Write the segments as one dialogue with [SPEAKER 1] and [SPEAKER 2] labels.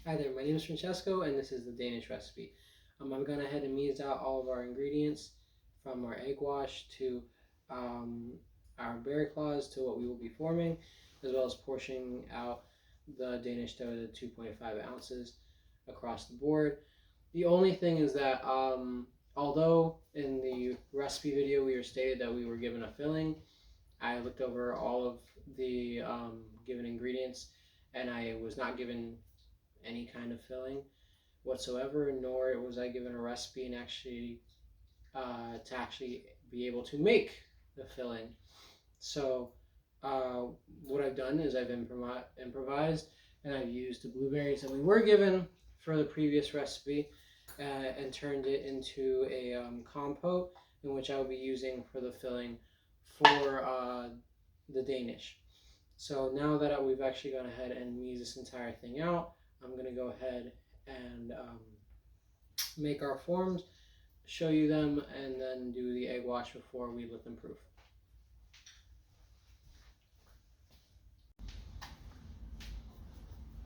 [SPEAKER 1] Hi there, my name is Francesco and this is the Danish recipe. I've gone ahead and measured out all of our ingredients from our egg wash to our berry claws to what we will be forming, as well as portioning out the Danish dough to 2.5 ounces across the board. The only thing is that although in the recipe video we were stated that we were given a filling, I looked over all of the given ingredients and I was not given any kind of filling whatsoever, nor was I given a recipe and to actually be able to make the filling. So uh, what I've done is I've improvised and I've used the blueberries that we were given for the previous recipe and turned it into a compote in which I will be using for the filling for the Danish. So now that we've actually gone ahead and measured this entire thing out, I'm going to go ahead and make our forms, show you them, and then do the egg wash before we let them proof.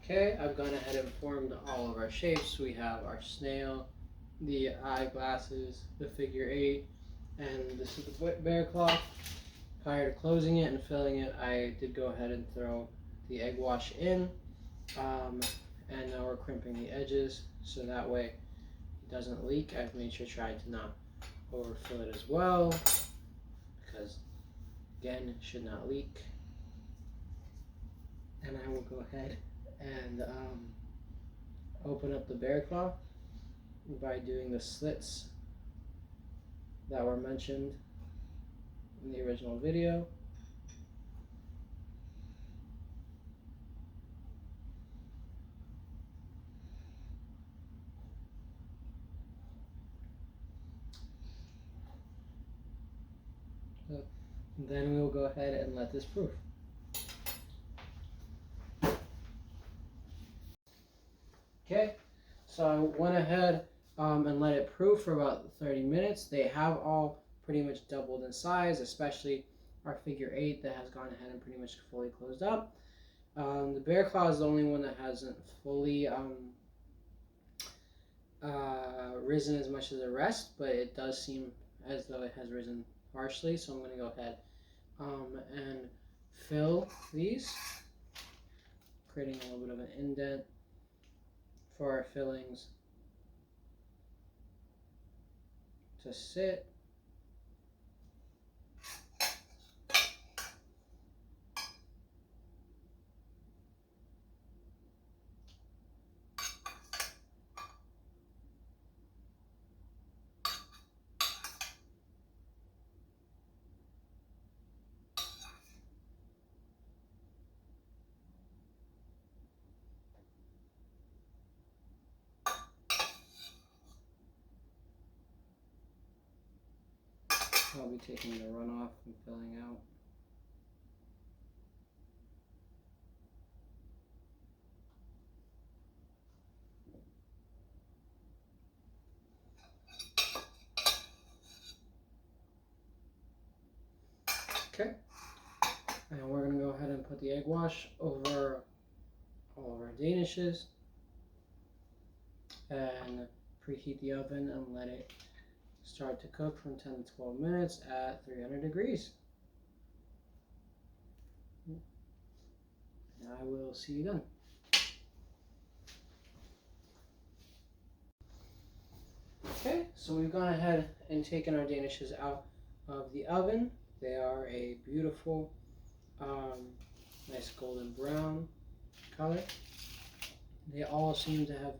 [SPEAKER 1] Okay, I've gone ahead and formed all of our shapes. We have our snail, the eyeglasses, the figure 8, and this is the bear claw. Prior to closing it and filling it, I did go ahead and throw the egg wash in. And now we're crimping the edges so that way it doesn't leak. I've made sure try to not overfill it as well because again it should not leak. And I will go ahead and open up the bear claw by doing the slits that were mentioned in the original video. Then we will go ahead and let this proof. Okay, so I went ahead and let it proof for about 30 minutes. They have all pretty much doubled in size, especially our figure 8 that has gone ahead and pretty much fully closed up. The bear claw is the only one that hasn't fully risen as much as the rest, but it does seem as though it has risen partially. So I'm going to go ahead and fill these, creating a little bit of an indent for our fillings to sit. I'll be taking the runoff and filling out. Okay, and we're going to go ahead and put the egg wash over all of our danishes and preheat the oven and let it start to cook from 10 to 12 minutes at 300 degrees. And I will see you then. Okay, so we've gone ahead and taken our danishes out of the oven. They are a beautiful, nice golden brown color. They all seem to have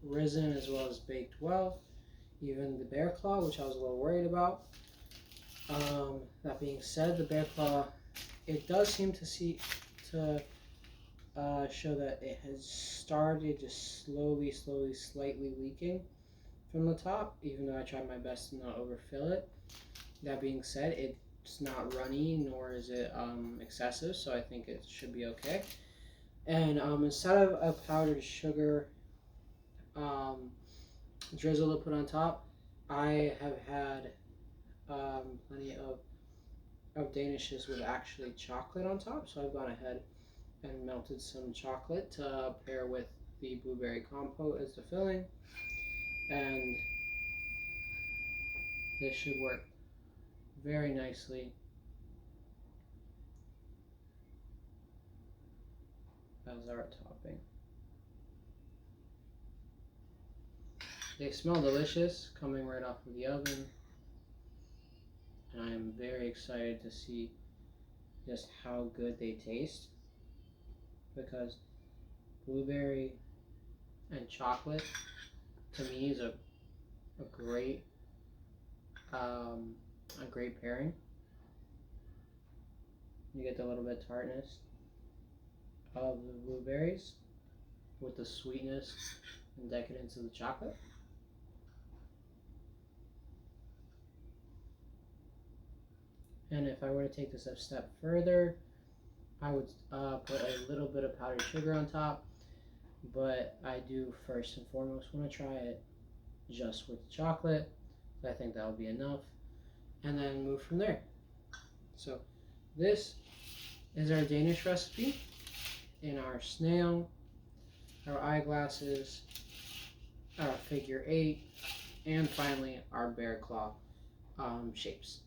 [SPEAKER 1] risen as well as baked well. Even the bear claw, which I was a little worried about. That being said, the bear claw, it does seem to show that it has started just slowly, slightly leaking from the top, even though I tried my best to not overfill it. That being said, it's not runny nor is it excessive, so I think it should be okay. And instead of a powdered sugar drizzle to put on top, I have had plenty of danishes with actually chocolate on top, so I've gone ahead and melted some chocolate to pair with the blueberry compote as the filling, and this should work very nicely as our topping. They smell delicious coming right off of the oven, and I am very excited to see just how good they taste, because blueberry and chocolate to me is a great a great pairing. You get the little bit of tartness of the blueberries with the sweetness and decadence of the chocolate. And if I were to take this a step further, I would put a little bit of powdered sugar on top, but I do first and foremost want to try it just with the chocolate. So I think that will be enough, and then move from there. So this is our Danish recipe in our snail, our eyeglasses, our figure 8, and finally our bear claw shapes.